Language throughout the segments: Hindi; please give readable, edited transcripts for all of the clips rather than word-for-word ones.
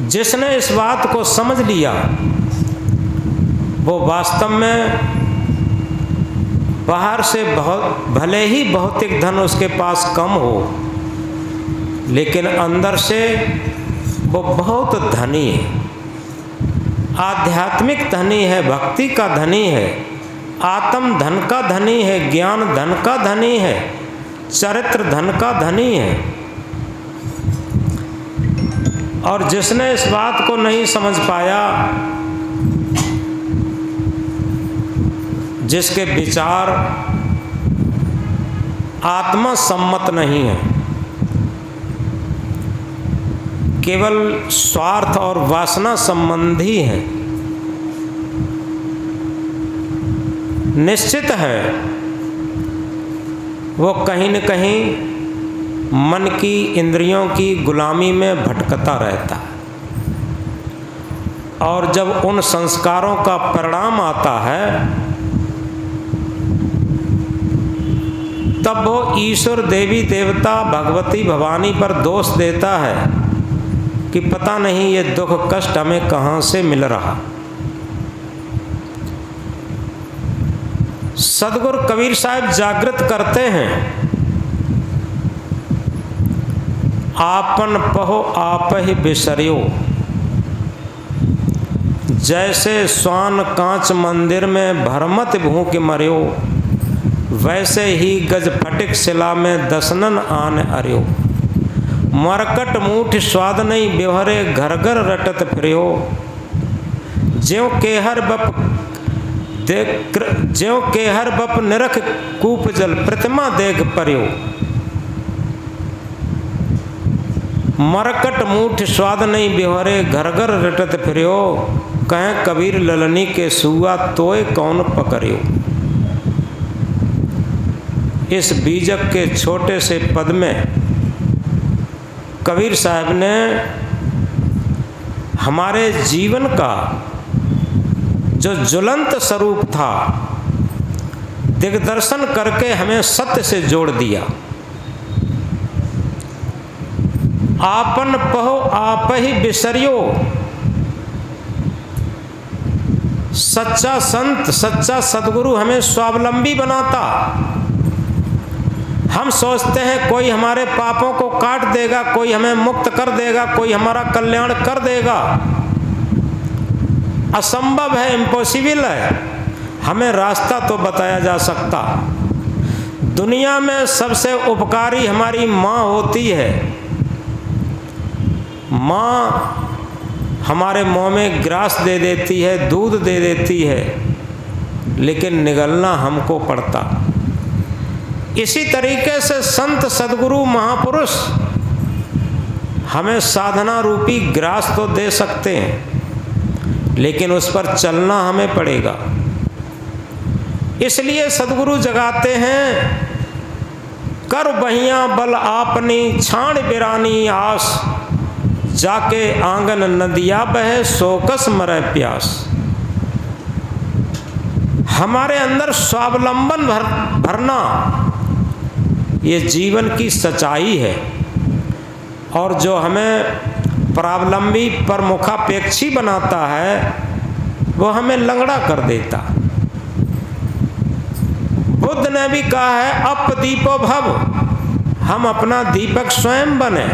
जिसने इस बात को समझ लिया वो वास्तव में बाहर से भले ही भौतिक धन उसके पास कम हो, लेकिन अंदर से वो बहुत धनी है, आध्यात्मिक धनी है, भक्ति का धनी है, आत्म धन का धनी है, ज्ञान धन का धनी है, चरित्र धन का धनी है। और जिसने इस बात को नहीं समझ पाया, जिसके विचार आत्मा सम्मत नहीं है, केवल स्वार्थ और वासना संबंधी है, निश्चित है वो कहीं न कहीं मन की इंद्रियों की गुलामी में भटकता रहता है। और जब उन संस्कारों का परिणाम आता है तब वो ईश्वर, देवी देवता, भगवती भवानी पर दोष देता है कि पता नहीं ये दुख कष्ट हमें कहाँ से मिल रहा। सदगुरु कबीर साहब जागृत करते हैं, आपन पहो आप ही बिसरियो, जैसे स्वान कांच मंदिर में भरमत भूख मरियो, वैसे ही गज फटिक शिला में दसनन आन अर्यो, मरकट मूठ स्वाद नहीं व्यवहरे घर घर रटत फिर्यो, ज्यों केहर बप निरख कूप जल प्रतिमा देख पर्यो, मरकट मूठ स्वाद नहीं व्यवहरे घर घर रटत फिर्यो, कहें कबीर ललनी के सुआ तोय कौन पकड़ियो। इस बीजक के छोटे से पद में कबीर साहब ने हमारे जीवन का जो ज्वलंत स्वरूप था दिग्दर्शन करके हमें सत्य से जोड़ दिया। आपन पहो आप ही बिसरियो, सच्चा संत, सच्चा सदगुरु हमें स्वावलंबी बनाता। हम सोचते हैं कोई हमारे पापों को काट देगा, कोई हमें मुक्त कर देगा, कोई हमारा कल्याण कर देगा। असंभव है, इम्पॉसिबल है। हमें रास्ता तो बताया जा सकता। दुनिया में सबसे उपकारी हमारी माँ होती है। माँ हमारे मुँह में ग्रास दे देती है, दूध दे देती है, लेकिन निगलना हमको पड़ता। इसी तरीके से संत, सदगुरु, महापुरुष हमें साधना रूपी ग्रास तो दे सकते हैं, लेकिन उस पर चलना हमें पड़ेगा। इसलिए सदगुरु जगाते हैं, कर बहिया बल आपनी छाण बिरानी आस, जाके आंगन नदिया बहे सोकस मरे प्यास। हमारे अंदर स्वावलंबन भरना ये जीवन की सच्चाई है, और जो हमें परावलंबी पर मुखापेक्षी बनाता है वो हमें लंगड़ा कर देता। बुद्ध ने भी कहा है, अप दीपो भव, हम अपना दीपक स्वयं बने।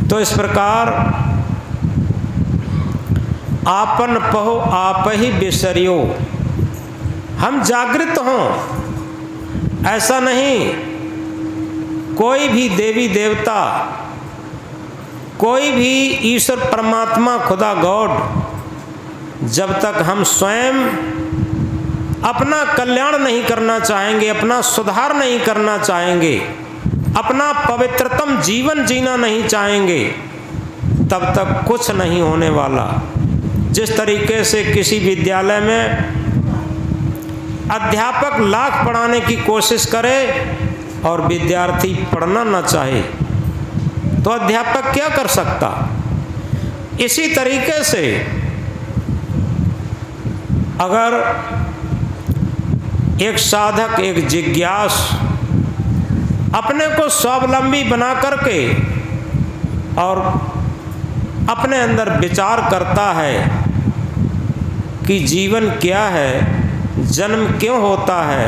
तो इस प्रकार आपन पहो आप ही बिसरियो, हम जागृत हों। ऐसा नहीं कोई भी देवी देवता, कोई भी ईश्वर परमात्मा खुदा गॉड, जब तक हम स्वयं अपना कल्याण नहीं करना चाहेंगे, अपना सुधार नहीं करना चाहेंगे, अपना पवित्रतम जीवन जीना नहीं चाहेंगे, तब तक कुछ नहीं होने वाला। जिस तरीके से किसी विद्यालय में अध्यापक लाख पढ़ाने की कोशिश करे और विद्यार्थी पढ़ना ना चाहे, तो अध्यापक क्या कर सकता। इसी तरीके से अगर एक साधक, एक जिज्ञास अपने को स्वावलंबी बना करके और अपने अंदर विचार करता है कि जीवन क्या है, जन्म क्यों होता है,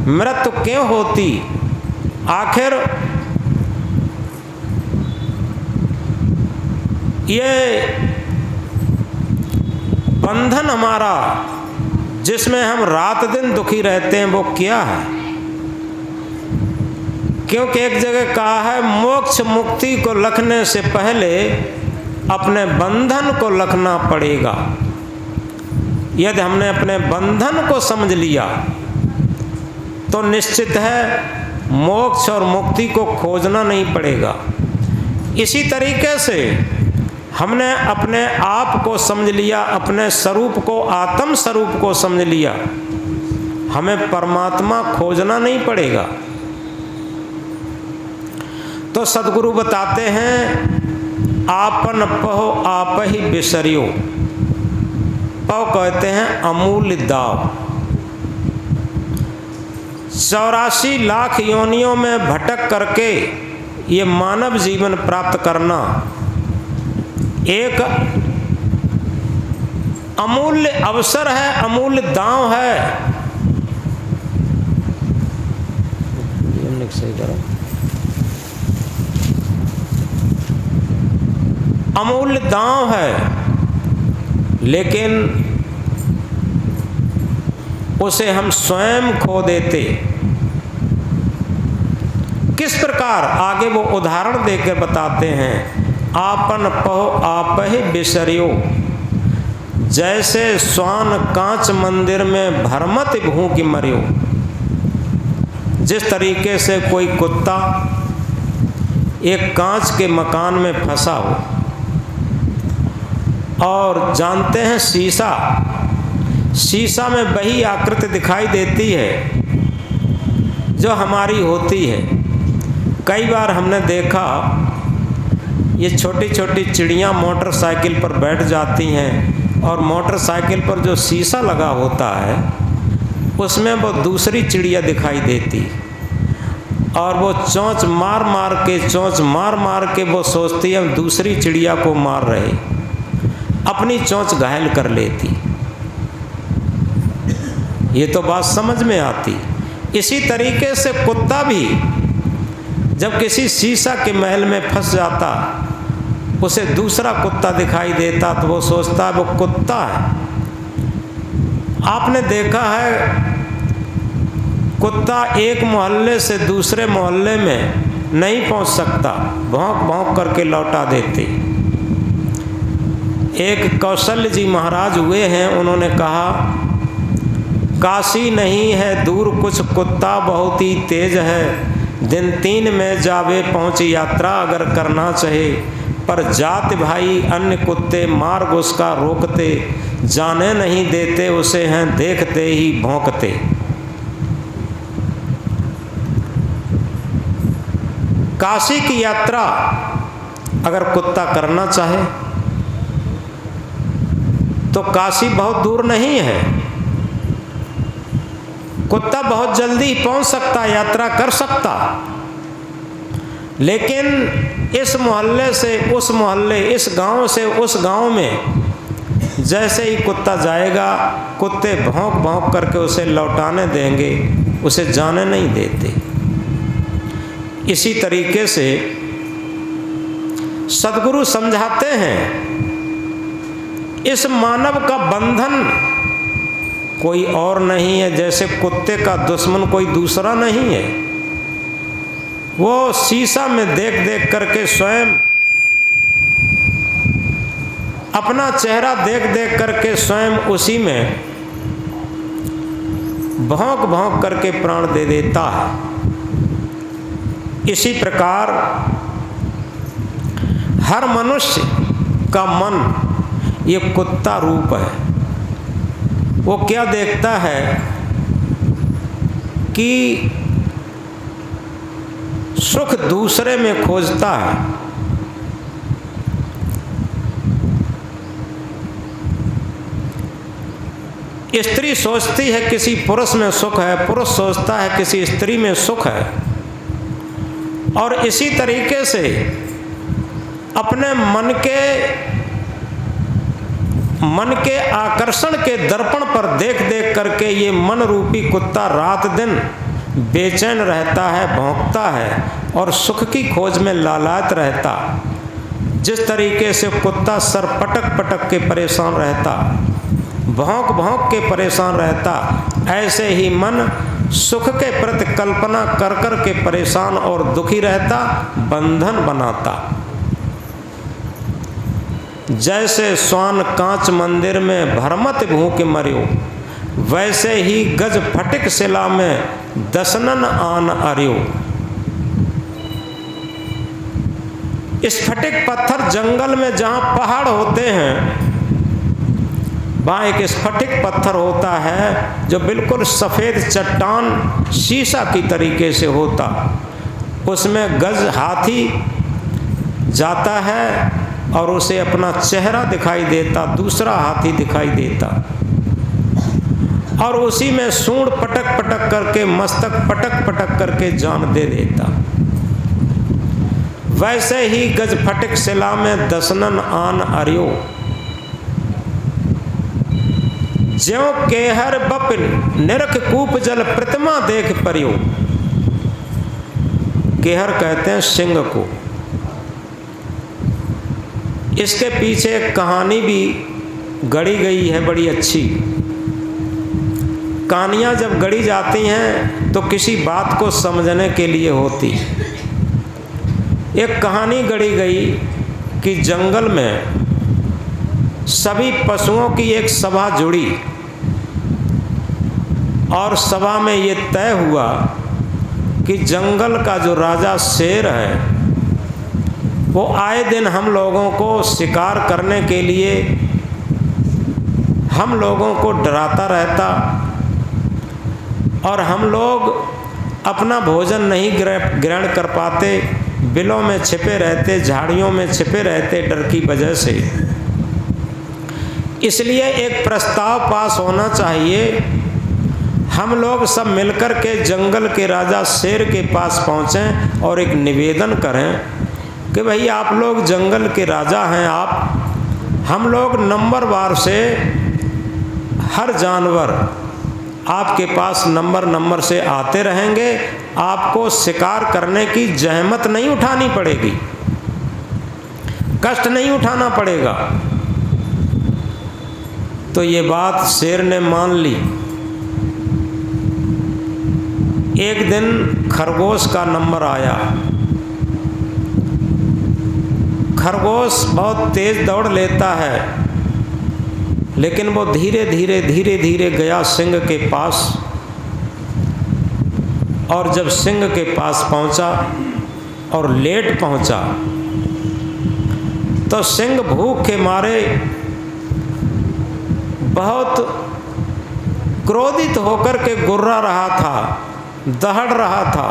मृत्यु क्यों होती, आखिर ये बंधन हमारा जिसमें हम रात दिन दुखी रहते हैं वो क्या है। क्योंकि एक जगह कहा है मोक्ष मुक्ति को लखने से पहले अपने बंधन को लखना पड़ेगा। यदि हमने अपने बंधन को समझ लिया तो निश्चित है मोक्ष और मुक्ति को खोजना नहीं पड़ेगा। इसी तरीके से हमने अपने आप को समझ लिया, अपने स्वरूप को, आत्म स्वरूप को समझ लिया, हमें परमात्मा खोजना नहीं पड़ेगा। तो सद्गुरु बताते हैं आपन पहो आप ही बिसरियो। पव कहते हैं अमूल्य दाव। 84 लाख योनियों में भटक करके ये मानव जीवन प्राप्त करना एक अमूल्य अवसर है, अमूल्य दांव है। अमूल्य दांव है, लेकिन उसे हम स्वयं खो देते। किस प्रकार, आगे वो उदाहरण देकर बताते हैं। आपन पहो आप ही बिसरियो, जैसे स्वान कांच मंदिर में भरमत भूख मरियो। जिस तरीके से कोई कुत्ता एक कांच के मकान में फंसा हो, और जानते हैं शीशा में वही आकृति दिखाई देती है जो हमारी होती है। कई बार हमने देखा ये छोटी छोटी चिड़ियाँ मोटरसाइकिल पर बैठ जाती हैं और मोटरसाइकिल पर जो शीशा लगा होता है उसमें वो दूसरी चिड़िया दिखाई देती, और वो चोंच मार मार के वो सोचती है हम दूसरी चिड़िया को मार रहे, अपनी चोंच घायल कर लेती। ये तो बात समझ में आती। इसी तरीके से कुत्ता भी जब किसी शीशा के महल में फंस जाता, उसे दूसरा कुत्ता दिखाई देता तो वो सोचता है वो कुत्ता है। आपने देखा है कुत्ता एक मोहल्ले से दूसरे मोहल्ले में नहीं पहुंच सकता, भौंक भौंक करके लौटा देते। एक कौशल्य जी महाराज हुए हैं, उन्होंने कहा काशी नहीं है दूर कुछ कुत्ता बहुत ही तेज है, दिन 3 में जावे पहुँच यात्रा अगर करना चाहे, पर जात भाई अन्य कुत्ते मार्ग उसका रोकते, जाने नहीं देते उसे हैं देखते ही भौंकते। काशी की यात्रा अगर कुत्ता करना चाहे तो काशी बहुत दूर नहीं है, कुत्ता बहुत जल्दी पहुंच सकता, यात्रा कर सकता। लेकिन इस मोहल्ले से उस मोहल्ले, इस गांव से उस गांव में जैसे ही कुत्ता जाएगा, कुत्ते भौंक भौंक करके उसे लौटाने देंगे, उसे जाने नहीं देते। इसी तरीके से सद्गुरु समझाते हैं इस मानव का बंधन कोई और नहीं है, जैसे कुत्ते का दुश्मन कोई दूसरा नहीं है। वो शीशा में देख देख करके स्वयं अपना चेहरा देख देख करके स्वयं उसी में भौंक भौंक करके प्राण दे देता है। इसी प्रकार हर मनुष्य का मन ये कुत्ता रूप है। वो क्या देखता है कि सुख दूसरे में खोजता है। स्त्री सोचती है किसी पुरुष में सुख है, पुरुष सोचता है किसी स्त्री में सुख है। और इसी तरीके से अपने मन के आकर्षण के दर्पण पर देख देख करके ये मन रूपी कुत्ता रात दिन बेचैन रहता है, भौंकता है और सुख की खोज में लालायत रहता। जिस तरीके से कुत्ता सर पटक पटक के परेशान रहता, भौंक भौंक के परेशान रहता, ऐसे ही मन सुख के प्रति कल्पना कर कर के परेशान और दुखी रहता, बंधन बनाता। जैसे स्वान कांच मंदिर में भरमत भूख मर्यो, वैसे ही गज फटिक शिला में दसनन आन अर्यो। स्फटिक पत्थर जंगल में जहाँ पहाड़ होते हैं, वहाँ एक स्फटिक पत्थर होता है जो बिल्कुल सफ़ेद चट्टान शीशा की तरीके से होता। उसमें गज हाथी जाता है और उसे अपना चेहरा दिखाई देता, दूसरा हाथी दिखाई देता, और उसी में सूंड पटक पटक करके, मस्तक पटक पटक करके जान दे देता। वैसे ही गज फटिक शिला में दसनन आन अर्यो, ज्यों केहर बप निरख कूप जल प्रतिमा देख परियो। केहर कहते हैं सिंह को। इसके पीछे एक कहानी भी गढ़ी गई है बड़ी अच्छी। कहानियाँ जब गढ़ी जाती हैं तो किसी बात को समझने के लिए होती। एक कहानी गढ़ी गई कि जंगल में सभी पशुओं की एक सभा जुड़ी और सभा में ये तय हुआ कि जंगल का जो राजा शेर है वो आए दिन हम लोगों को शिकार करने के लिए हम लोगों को डराता रहता और हम लोग अपना भोजन नहीं ग्रहण कर पाते, बिलों में छिपे रहते, झाड़ियों में छिपे रहते डर की वजह से। इसलिए एक प्रस्ताव पास होना चाहिए, हम लोग सब मिलकर के जंगल के राजा शेर के पास पहुँचें और एक निवेदन करें कि भाई आप लोग जंगल के राजा हैं, हम लोग नंबरवार से हर जानवर आपके पास नंबर से आते रहेंगे, आपको शिकार करने की जहमत नहीं उठानी पड़ेगी, कष्ट नहीं उठाना पड़ेगा। तो ये बात शेर ने मान ली। एक दिन खरगोश का नंबर आया। खरगोश बहुत तेज दौड़ लेता है, लेकिन वो धीरे धीरे गया सिंह के पास, और जब सिंह के पास पहुंचा और लेट पहुंचा तो सिंह भूख के मारे बहुत क्रोधित होकर के गुर्रा रहा था, दहड़ रहा था।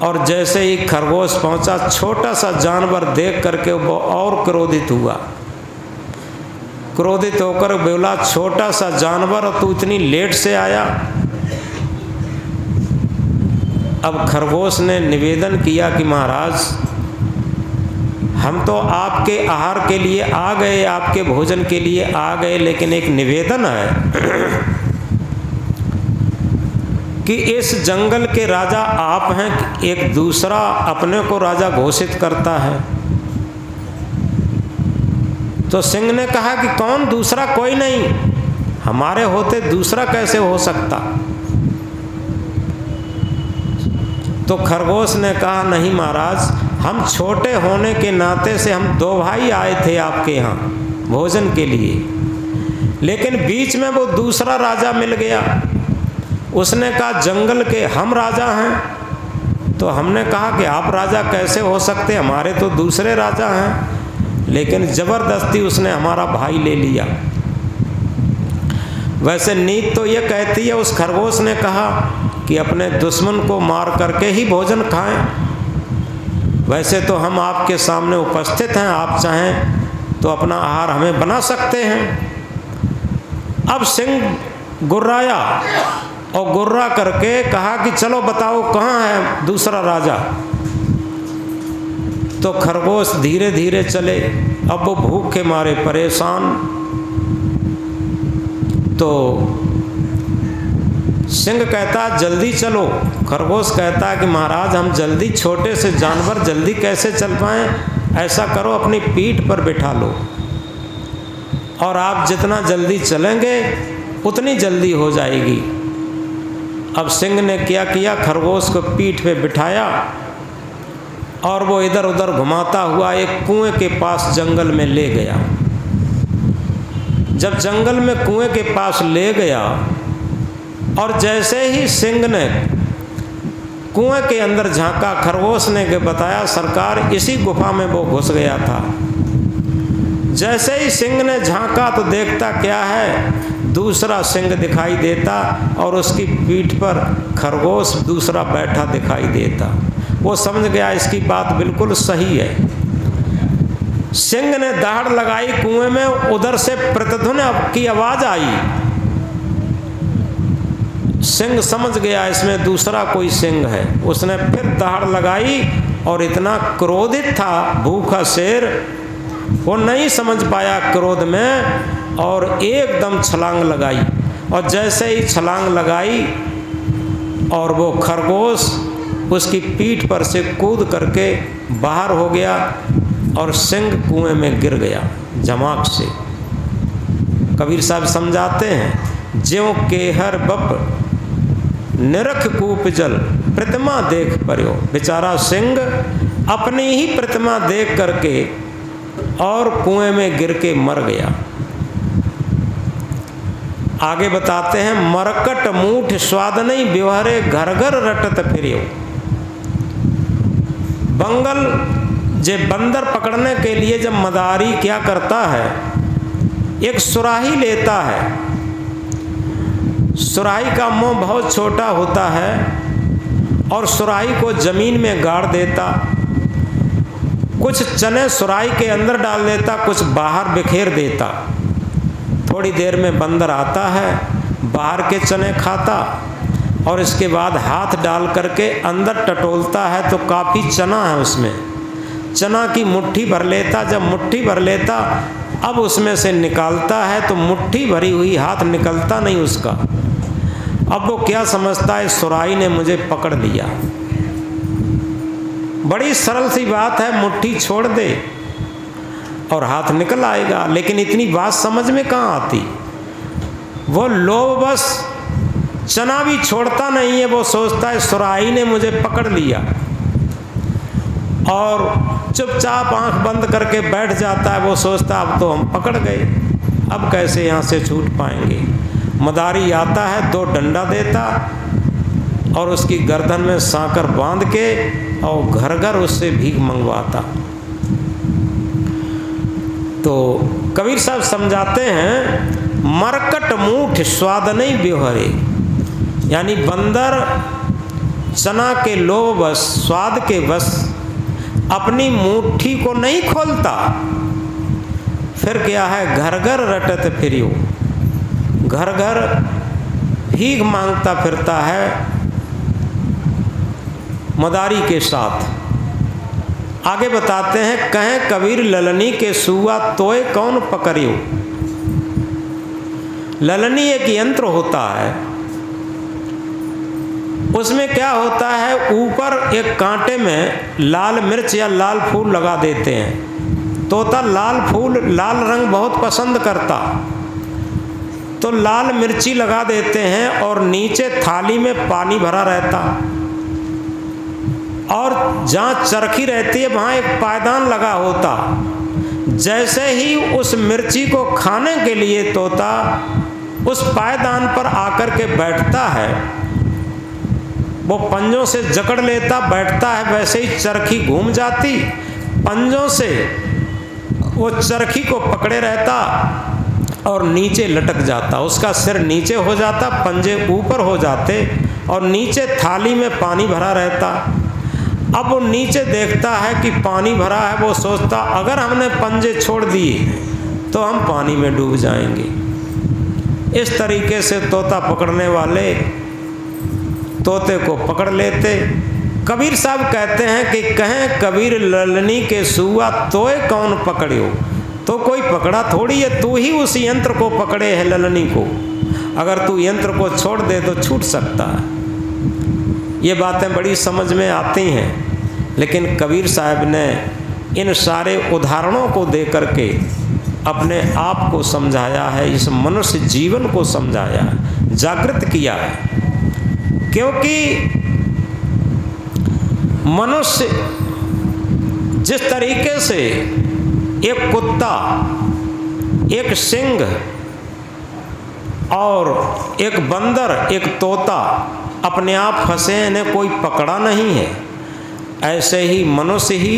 और जैसे ही खरगोश पहुंचा, छोटा सा जानवर देख करके वो और क्रोधित हुआ। क्रोधित होकर बोला, छोटा सा जानवर, तू इतनी लेट से आया। अब खरगोश ने निवेदन किया कि महाराज, हम तो आपके आहार के लिए आ गए, आपके भोजन के लिए आ गए, लेकिन एक निवेदन है कि इस जंगल के राजा आप हैं, एक दूसरा अपने को राजा घोषित करता है। तो सिंह ने कहा कि कौन दूसरा? कोई नहीं, हमारे होते दूसरा कैसे हो सकता? तो खरगोश ने कहा, नहीं महाराज, हम छोटे होने के नाते से हम दो भाई आए थे आपके यहाँ भोजन के लिए, लेकिन बीच में वो दूसरा राजा मिल गया। उसने कहा जंगल के हम राजा हैं। तो हमने कहा कि आप राजा कैसे हो सकते, हमारे तो दूसरे राजा हैं। लेकिन ज़बरदस्ती उसने हमारा भाई ले लिया। वैसे नीत तो ये कहती है, उस खरगोश ने कहा कि अपने दुश्मन को मार करके ही भोजन खाएं। वैसे तो हम आपके सामने उपस्थित हैं, आप चाहें तो अपना आहार हमें बना सकते हैं। अब सिंह गुर्राया और गुर्रा करके कहा कि चलो बताओ कहाँ है दूसरा राजा। तो खरगोश धीरे धीरे चले। अब वो भूख के मारे परेशान। तो सिंह कहता जल्दी चलो। खरगोश कहता है कि महाराज हम जल्दी, छोटे से जानवर जल्दी कैसे चल पाएँ? ऐसा करो अपनी पीठ पर बिठा लो और आप जितना जल्दी चलेंगे उतनी जल्दी हो जाएगी। अब सिंह ने क्या किया, खरगोश को पीठ पे बिठाया और वो इधर उधर घुमाता हुआ एक कुएं के पास जंगल में ले गया। जब जंगल में कुएं के पास ले गया और जैसे ही सिंह ने कुएं के अंदर झांका, खरगोश ने बताया सरकार इसी गुफा में वो घुस गया था। जैसे ही सिंह ने झांका तो देखता क्या है, दूसरा सिंह दिखाई देता और उसकी पीठ पर खरगोश दूसरा बैठा दिखाई देता। वो समझ गया इसकी बात बिल्कुल सही है। सिंह ने दहाड़ लगाई कुएं में, उधर से प्रतिध्वनि की आवाज आई। सिंह समझ गया इसमें दूसरा कोई सिंह है। उसने फिर दहाड़ लगाई और इतना क्रोधित था भूखा शेर, वो नहीं समझ पाया क्रोध में और एकदम छलांग लगाई। और जैसे ही छलांग लगाई और वो खरगोश उसकी पीठ पर से कूद करके बाहर हो गया और सिंह कुएं में गिर गया जमाक से। कबीर साहब समझाते हैं ज्यों केहर बप निरख कूप जल प्रतिमा देख पर्यो। बेचारा सिंह अपनी ही प्रतिमा देख करके और कुएं में गिर के मर गया। आगे बताते हैं मरकट मूठ स्वाद नहीं व्यवहारे घर घर रटत फिरियो। बंगल जे बंदर पकड़ने के लिए जब मदारी क्या करता है, एक सुराही लेता है। सुराही का मुंह बहुत छोटा होता है और सुराही को जमीन में गाड़ देता, कुछ चने सुराही के अंदर डाल देता, कुछ बाहर बिखेर देता। थोड़ी देर में बंदर आता है, बाहर के चने खाता और इसके बाद हाथ डाल करके अंदर टटोलता है तो काफ़ी चना है उसमें। चना की मुट्ठी भर लेता। जब मुट्ठी भर लेता अब उसमें से निकालता है तो मुट्ठी भरी हुई हाथ निकलता नहीं उसका। अब वो क्या समझता है, सुराही ने मुझे पकड़ लिया। बड़ी सरल सी बात है, मुट्ठी छोड़ दे और हाथ निकल आएगा। लेकिन इतनी बात समझ में कहाँ आती। वो लोभ बस चना भी छोड़ता नहीं है। वो सोचता है सुराही ने मुझे पकड़ लिया और चुपचाप आंख बंद करके बैठ जाता है। वो सोचता अब तो हम पकड़ गए, अब कैसे यहाँ से छूट पाएंगे। मदारी आता है, दो डंडा देता और उसकी गर्दन में सांकर बांध के और घर घर उससे भीख मंगवाता। तो कबीर साहब समझाते हैं मरकट मूठ स्वाद नहीं व्यवहारे, यानी बंदर चना के लोभ बस, स्वाद के बस अपनी मुट्ठी को नहीं खोलता। फिर क्या है, घर घर रटत फिरियो, घर घर भीख मांगता फिरता है मदारी के साथ। आगे बताते हैं कहें कबीर ललनी के सुआ तोय कौन पकड़ियो। ललनी एक यंत्र होता है, उसमें क्या होता है, ऊपर एक कांटे में लाल मिर्च या लाल फूल लगा देते हैं। तोता लाल फूल, लाल रंग बहुत पसंद करता, तो लाल मिर्ची लगा देते हैं और नीचे थाली में पानी भरा रहता और जहाँ चरखी रहती है वहाँ एक पायदान लगा होता। जैसे ही उस मिर्ची को खाने के लिए तोता उस पायदान पर आकर के बैठता है, वो पंजों से जकड़ लेता, बैठता है, वैसे ही चरखी घूम जाती, पंजों से वो चरखी को पकड़े रहता और नीचे लटक जाता। उसका सिर नीचे हो जाता, पंजे ऊपर हो जाते और नीचे थाली में पानी भरा रहता। अब वो नीचे देखता है कि पानी भरा है। वो सोचता अगर हमने पंजे छोड़ दिए तो हम पानी में डूब जाएंगे। इस तरीके से तोता पकड़ने वाले तोते को पकड़ लेते, कबीर साहब कहते हैं कि कहें कबीर ललनी के सुआ तोय कौन पकड़ियो, तो कोई पकड़ा थोड़ी है, तू ही उस यंत्र को पकड़े है ललनी को। अगर तू यंत्र को छोड़ दे तो छूट सकता है। ये बातें बड़ी समझ में आती हैं, लेकिन कबीर साहब ने इन सारे उदाहरणों को दे करके अपने आप को समझाया है, इस मनुष्य जीवन को समझाया है, जागृत किया है। क्योंकि मनुष्य जिस तरीके से एक कुत्ता, एक सिंह और एक बंदर, एक तोता अपने आप फंसे, इन्हें कोई पकड़ा नहीं है, ऐसे ही मनुष्य ही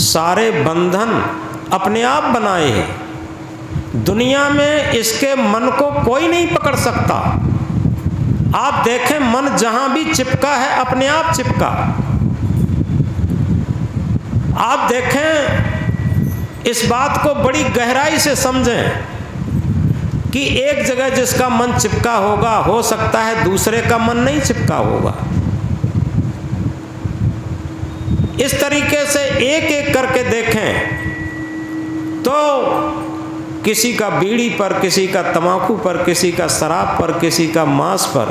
सारे बंधन अपने आप बनाए हैं। दुनिया में इसके मन को कोई नहीं पकड़ सकता। आप देखें, मन जहां भी चिपका है अपने आप चिपका। आप देखें, इस बात को बड़ी गहराई से समझें कि एक जगह जिसका मन चिपका होगा, हो सकता है दूसरे का मन नहीं चिपका होगा। इस तरीके से एक एक करके देखें तो किसी का बीड़ी पर, किसी का तंबाकू पर, किसी का शराब पर, किसी का मांस पर,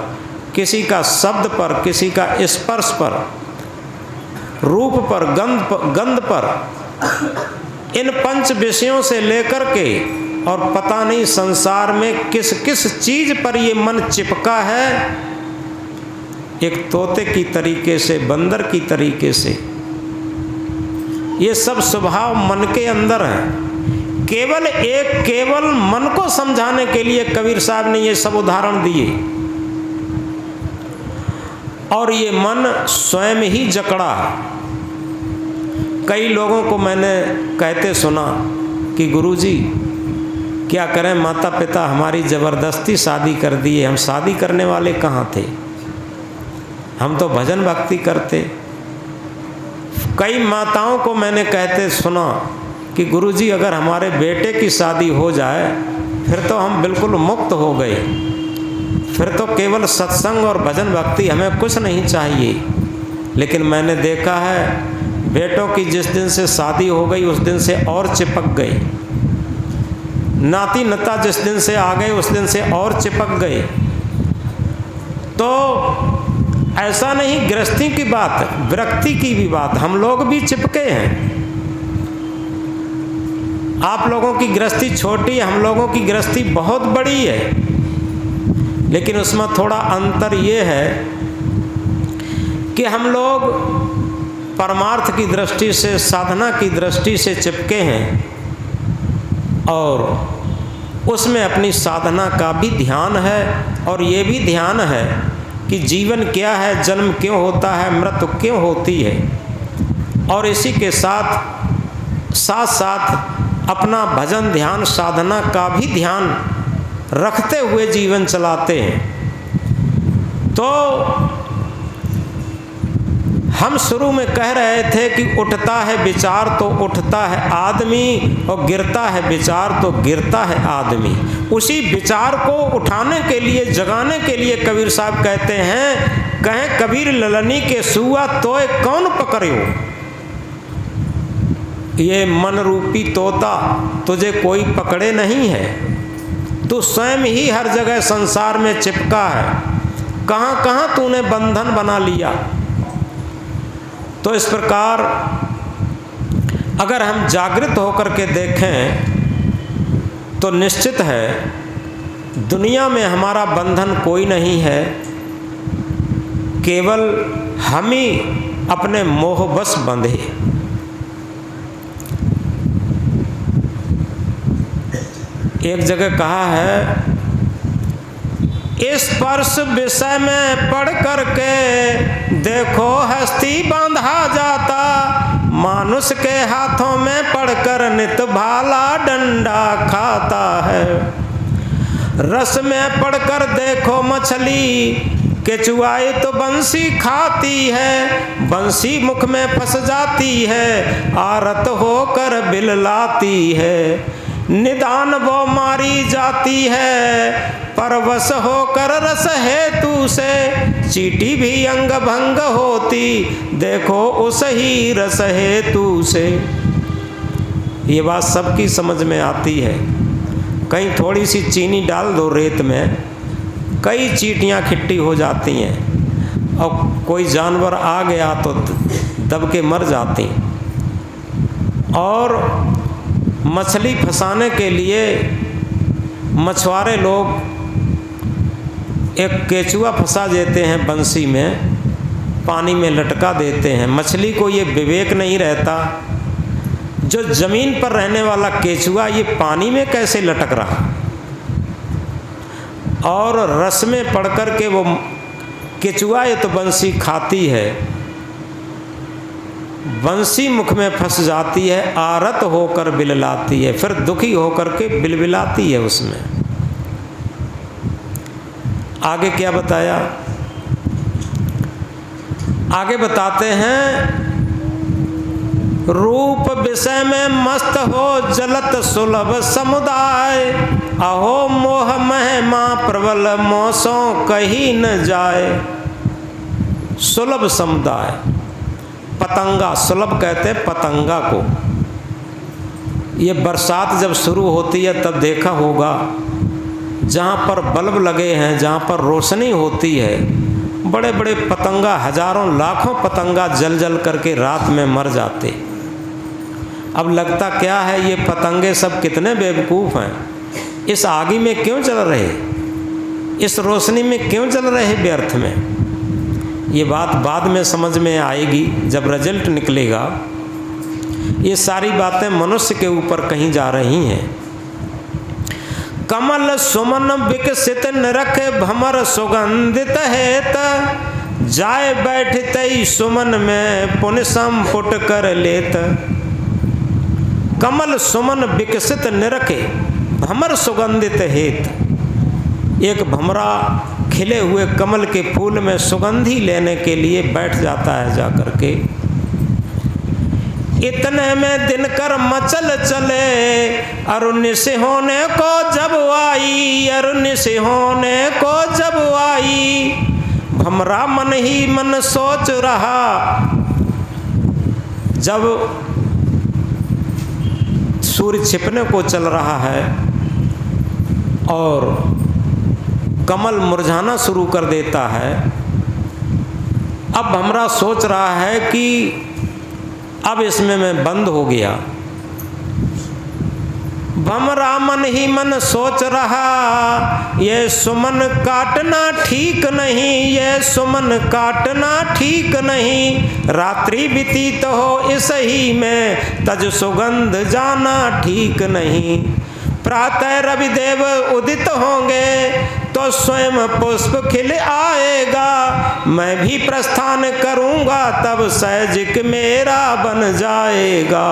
किसी का शब्द पर, किसी का स्पर्श पर, रूप पर, गंध पर, इन 5 विषयों से लेकर के और पता नहीं संसार में किस किस चीज पर ये मन चिपका है, एक तोते की तरीके से, बंदर की तरीके से। ये सब स्वभाव मन के अंदर है। केवल मन को समझाने के लिए कबीर साहब ने ये सब उदाहरण दिए, और ये मन स्वयं ही जकड़ा। कई लोगों को मैंने कहते सुना कि गुरुजी क्या करें, माता पिता हमारी ज़बरदस्ती शादी कर दिए, हम शादी करने वाले कहाँ थे, हम तो भजन भक्ति करते। कई माताओं को मैंने कहते सुना कि गुरुजी अगर हमारे बेटे की शादी हो जाए फिर तो हम बिल्कुल मुक्त हो गए, फिर तो केवल सत्संग और भजन भक्ति, हमें कुछ नहीं चाहिए। लेकिन मैंने देखा है बेटों की जिस दिन से शादी हो गई उस दिन से और चिपक गए, नाती नता जिस दिन से आ गए उस दिन से और चिपक गए। तो ऐसा नहीं गृहस्थी की बात, विरक्ति की भी बात, हम लोग भी चिपके हैं। आप लोगों की गृहस्थी छोटी है, हम लोगों की गृहस्थी बहुत बड़ी है, लेकिन उसमें थोड़ा अंतर ये है कि हम लोग परमार्थ की दृष्टि से, साधना की दृष्टि से चिपके हैं, और उसमें अपनी साधना का भी ध्यान है, और ये भी ध्यान है कि जीवन क्या है, जन्म क्यों होता है, मृत्यु क्यों होती है, और इसी के साथ साथ अपना भजन ध्यान साधना का भी ध्यान रखते हुए जीवन चलाते हैं। तो हम शुरू में कह रहे थे कि उठता है विचार तो उठता है आदमी, और गिरता है विचार तो गिरता है आदमी। उसी विचार को उठाने के लिए, जगाने के लिए कबीर साहब कहते हैं, कहें कबीर ललनी के सुआ तोय कौन पकड़ियो, ये मन रूपी तोता तुझे कोई पकड़े नहीं है, तू स्वयं ही हर जगह संसार में चिपका है, कहाँ कहाँ तूने बंधन बना लिया। तो इस प्रकार अगर हम जागृत होकर के देखें तो निश्चित है दुनिया में हमारा बंधन कोई नहीं है, केवल हम ही अपने मोहबस बंधे। एक जगह कहा है, इस स्पर्श विषय में पढ़ करके देखो हस्ती बांधा जाता, मानुष के हाथों में पढ़कर नित भाला डंडा खाता है। रस में पढ़कर देखो मछली, केचुआई तो बंसी खाती है, बंसी मुख में फंस जाती है, आरत होकर बिललाती है। निदान वो मारी जाती है, परवश होकर रस हेतु से, चीटी भी अंग भंग होती, देखो उस ही रस हेतु से। ये बात सबकी समझ में आती है। कहीं थोड़ी सी चीनी डाल दो रेत में, कई चींटियाँ खिट्टी हो जाती हैं, और कोई जानवर आ गया तो दब के मर जाती। और मछली फंसाने के लिए मछुआरे लोग एक केचुआ फंसा देते हैं बंसी में, पानी में लटका देते हैं। मछली को ये विवेक नहीं रहता, जो ज़मीन पर रहने वाला केचुआ ये पानी में कैसे लटक रहा, और रस में पड़ कर के वो केचुआ ये तो बंसी खाती है, बंसी मुख में फंस जाती है, आरत होकर बिललाती है, फिर दुखी होकर के बिलबिलाती है उसमें। आगे क्या बताया? आगे बताते हैं, रूप विषय में मस्त हो जलत सुलभ समुदाय, अहो मोह महिमा प्रबल मोसों कहीं न जाए। सुलभ समुदाय, पतंगा, सुलभ कहते पतंगा को। ये बरसात जब शुरू होती है तब देखा होगा, जहाँ पर बल्ब लगे हैं, जहाँ पर रोशनी होती है, बड़े बड़े पतंगा, हजारों लाखों पतंगा जल जल करके रात में मर जाते। अब लगता क्या है, ये पतंगे सब कितने बेवकूफ़ हैं, इस आगी में क्यों चल रहे, इस रोशनी में क्यों चल रहे व्यर्थ में। ये बात बाद में समझ में आएगी जब रिजल्ट निकलेगा। ये सारी बातें मनुष्य के ऊपर कहीं जा रही हैं। कमल सुमन विकसित निरख भमर सुगंधित हेत, जाए बैठते सुमन में पुण्य संपुट कर लेत। कमल सुमन विकसित निरखे भमर सुगंधित हेत। एक भमरा खिले हुए कमल के फूल में सुगंधी लेने के लिए बैठ जाता है जाकर के। इतने में दिनकर मचल चले, अरुण से होने को जब आई, अरुण से होने को जब आई। भमरा मन ही मन सोच रहा, जब सूर्य छिपने को चल रहा है और कमल मुरझाना शुरू कर देता है, अब भमरा सोच रहा है कि अब इसमें मैं बंद हो गया। भमरा मन ही मन सोच रहा, ये सुमन काटना ठीक नहीं, ये सुमन काटना ठीक नहीं। रात्रि व्यतीत हो इस ही में, तज सुगंध जाना ठीक नहीं। प्रातः रविदेव उदित होंगे, तो स्वयं पुष्प खिल आएगा। मैं भी प्रस्थान करूँगा, तब सहजिक मेरा बन जाएगा।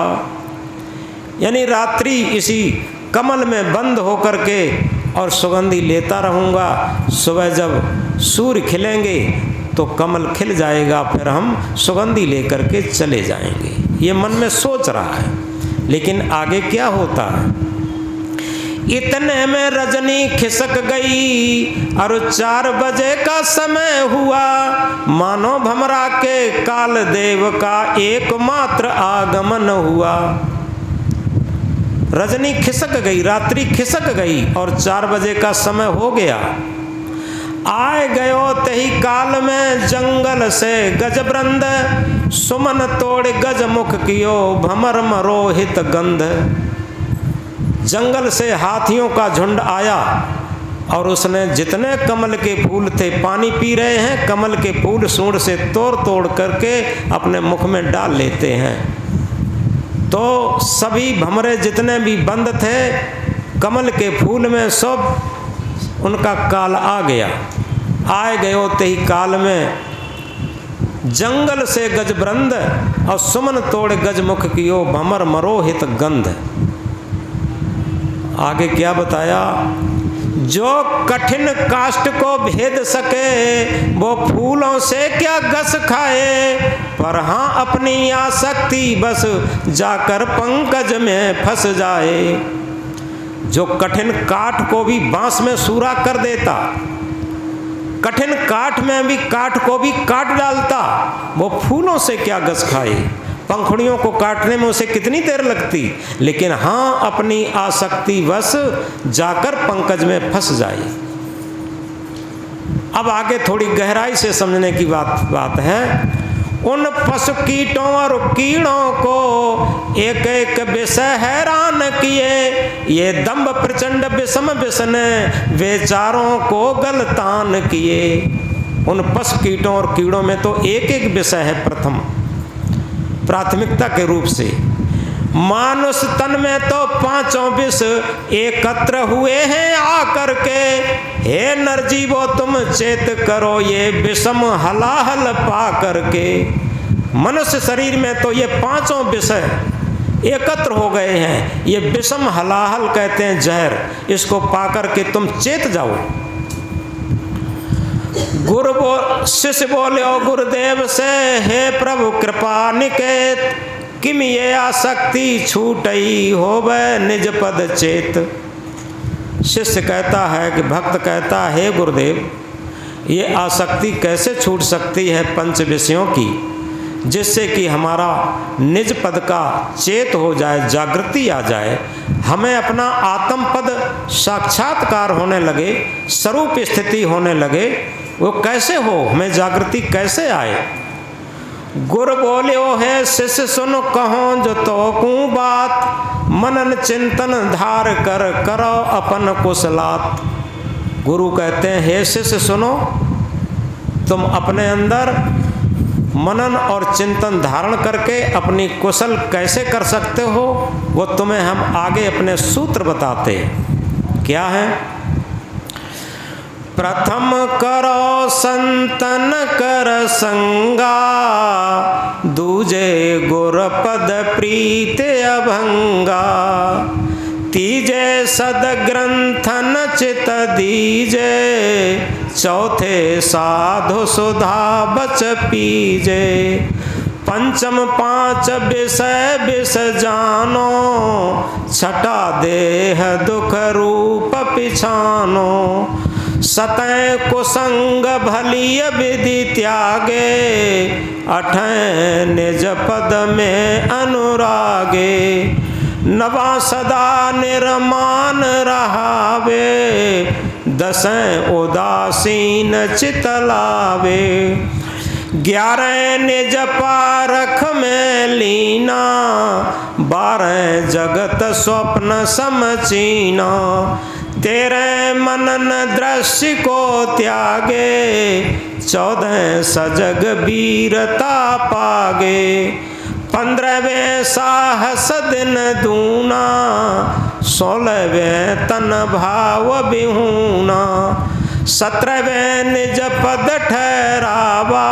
यानी रात्रि इसी कमल में बंद होकर के और सुगंधी लेता रहूँगा। सुबह जब सूर्य खिलेंगे तो कमल खिल जाएगा, फिर हम सुगंधी लेकर के चले जाएंगे। ये मन में सोच रहा है, लेकिन आगे क्या होता है। इतने में रजनी खिसक गई और 4 बजे का समय हुआ। मानो भमरा के काल देव का एकमात्र आगमन हुआ। रजनी खिसक गई, रात्रि खिसक गई और 4 बजे का समय हो गया। आए गयो तही काल में जंगल से गजवृंद, सुमन तोड़ गज मुख कियो भमर मरोहित गंध। जंगल से हाथियों का झुंड आया और उसने जितने कमल के फूल थे, पानी पी रहे हैं, कमल के फूल सूंड से तोड़ तोड़ करके अपने मुख में डाल लेते हैं। तो सभी भमरे जितने भी बंद थे कमल के फूल में, सब उनका काल आ गया। आए गयो तही काल में जंगल से गजवृंद और सुमन तोड़ गजमुख कियो भमर मरोहित गंध। आगे क्या बताया। जो कठिन काष्ठ को भेद सके, वो फूलों से क्या गस खाए। पर हाँ अपनी आसक्ति बस जाकर पंकज में फंस जाए। जो कठिन काठ को भी बांस में सूरा कर देता, कठिन काठ में भी काठ को भी काट डालता, वो फूलों से क्या गस खाए। पंखुड़ियों को काटने में उसे कितनी देर लगती, लेकिन हाँ अपनी आसक्ति वश जाकर पंकज में फंस जाए। अब आगे थोड़ी गहराई से समझने की बात है। उन पशु कीटों और कीड़ों को एक एक विषय हैरान किए, ये दंभ प्रचंड विषम विषने वे चारों को गलतान किए। उन पशु कीटों और कीड़ों में तो एक एक विषय है प्रथम प्राथमिकता के रूप से। मानुष तन में तो पांचों विष एकत्र हुए हैं आकर के, हे नरजीवो तुम चेत करो ये विषम हलाहल पा करके। मनुष्य शरीर में तो ये पांचों विषय एकत्र हो गए हैं, ये विषम हलाहल कहते हैं जहर, इसको पाकर के तुम चेत जाओ। शिष्य बोले ओ गुरुदेव से, हे प्रभु कृपा निकेत, किम ये आसक्ति छूटई होवे निज पद चेत। शिष्य कहता है कि भक्त कहता है, हे गुरुदेव ये आसक्ति कैसे छूट सकती है पंच विषयों की, जिससे कि हमारा निज पद का चेत हो जाए, जागृति आ जाए, हमें अपना आत्म पद साक्षात्कार होने लगे, स्वरूप स्थिति होने लगे। वो कैसे हो, हमें जागृति कैसे आए। गुरु बोलियो है शिष्य सुन कहो जो तो कू बात, मनन चिंतन धार कर करो अपन कुशलात। गुरु कहते हैं, हे शिष्य सुनो, तुम अपने अंदर मनन और चिंतन धारण करके अपनी कुशल कैसे कर सकते हो, वो तुम्हें हम आगे अपने सूत्र बताते। क्या है? प्रथम करो संतन कर संगा, दूजे गुर पद प्रीत अभंगा, तीजे सद ग्रंथन चित दीजे, चौथे साधु सुधा बच पीजे, पंचम पांच विषय विष जानो, छठा देह दुख रूप पिछानो, सतैं कुसंग भलिय विधि त्यागे, अठैं निज पद में अनुरागे, नवा सदा निर्मान रहावे, दसें उदासीन चित लावे, 11 निज पारख में लीना, 12 जगत स्वप्न समचीना, 13 मनन दृश्य को त्यागे, 14 सजग वीरता पागे, 15वें साहस दिन दूना, 16वें तन भाव बिहूना, 17वें निज पद ठहरावा,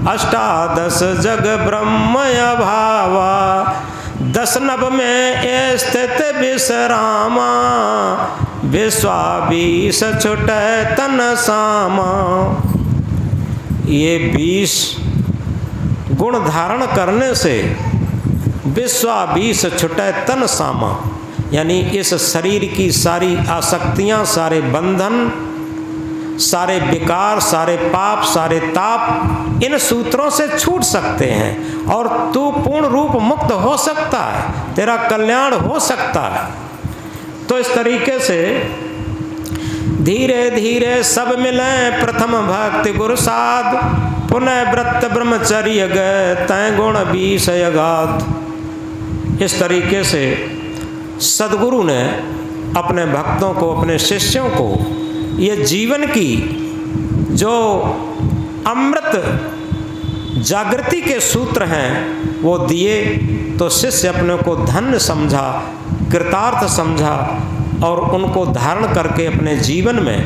18 जग ब्रह्म अभावा, 10 नभ में स्थित विश्रामा, 20 छुटे तन सामा। ये 20 गुण धारण करने से 20 छुटे तन सामा, यानी इस शरीर की सारी आसक्तियां, सारे बंधन, सारे विकार, सारे पाप, सारे ताप इन सूत्रों से छूट सकते हैं और तू पूर्ण रूप मुक्त हो सकता है, तेरा कल्याण हो सकता है। तो इस तरीके से धीरे धीरे सब मिले प्रथम भक्ति गुरु साध, पुनः व्रत ब्रह्मचर्य गए तय गुण 20 अगाध। इस तरीके से सदगुरु ने अपने भक्तों को, अपने शिष्यों को ये जीवन की जो अमृत जागृति के सूत्र हैं वो दिए। तो शिष्य अपने को धन्य समझा, कृतार्थ समझा और उनको धारण करके अपने जीवन में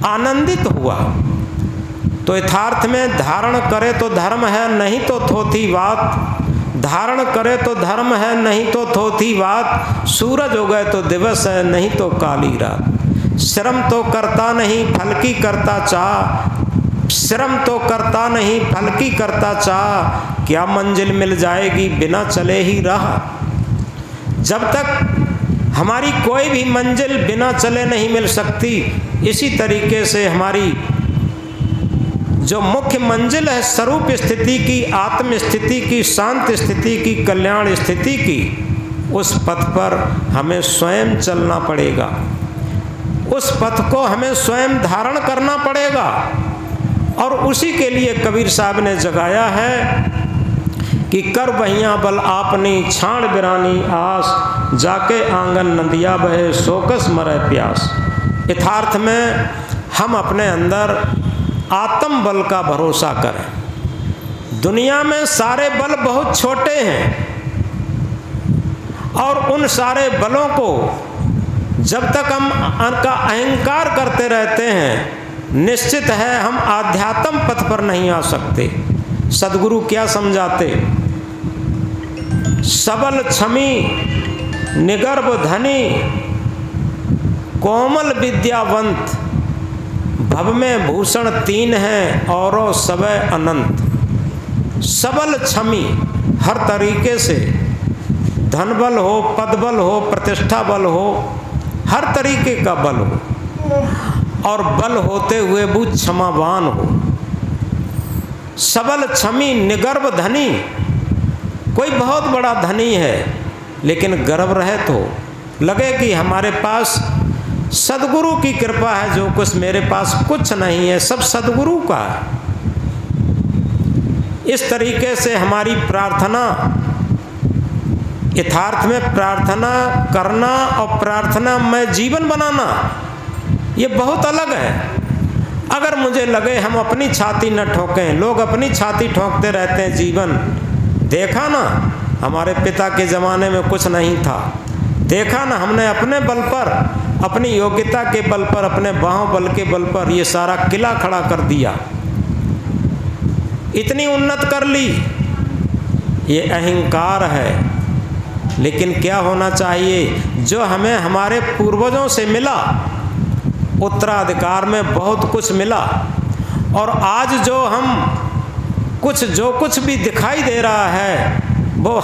आनंदित हुआ। तो यथार्थ में धारण करे तो धर्म है, नहीं तो थोथी बात। धारण करे तो धर्म है, नहीं तो थोथी बात। सूरज हो गए तो दिवस है, नहीं तो काली रात। श्रम तो करता नहीं फल की करता चाह, श्रम तो करता नहीं फल की करता चाह। क्या मंजिल मिल जाएगी बिना चले ही राह। जब तक हमारी कोई भी मंजिल बिना चले नहीं मिल सकती। इसी तरीके से हमारी जो मुख्य मंजिल है स्वरूप स्थिति की, आत्म स्थिति की, शांत स्थिति की, कल्याण स्थिति की, उस पथ पर हमें स्वयं चलना पड़ेगा। उस पथ को हमें स्वयं धारण करना पड़ेगा। और उसी के लिए कबीर साहब ने जगाया है कि कर बहियाँ बल आपनी, छाण बिरानी आस, जाके आंगन नदिया बहे, सोकस मरे प्यास। यथार्थ में हम अपने अंदर आत्म बल का भरोसा करें। दुनिया में सारे बल बहुत छोटे हैं और उन सारे बलों को जब तक हम उनका अहंकार करते रहते हैं, निश्चित है हम आध्यात्म पथ पर नहीं आ सकते। सद्गुरु क्या समझाते? सबल क्षमी निगर्भ धनी, कोमल विद्यावंत, भव में भूषण तीन हैं औरों सबे अनंत। सबल क्षमी, हर तरीके से धन बल हो, पद बल हो, प्रतिष्ठा बल हो, हर तरीके का बल हो, और बल होते हुए वो क्षमावान हो। सबल क्षमी निगर्भ धनी, कोई बहुत बड़ा धनी है लेकिन गर्व रहित हो, लगे कि हमारे पास सद्गुरु की कृपा है, जो कुछ मेरे पास कुछ नहीं है, सब सद्गुरु का है। इस तरीके से हमारी प्रार्थना, यथार्थ में प्रार्थना करना और प्रार्थना में जीवन बनाना, ये बहुत अलग है। अगर मुझे लगे हम अपनी छाती न ठोकें, लोग अपनी छाती ठोकते रहते हैं जीवन। देखा ना, हमारे पिता के ज़माने में कुछ नहीं था, देखा ना हमने अपने बल पर, अपनी योग्यता के बल पर, अपने बाहों बल के बल पर ये सारा किला खड़ा कर दिया, इतनी उन्नत कर ली। ये अहंकार है। लेकिन क्या होना चाहिए? जो हमें हमारे पूर्वजों से मिला, उत्तराधिकार में बहुत कुछ मिला, और आज जो कुछ भी दिखाई दे रहा है वो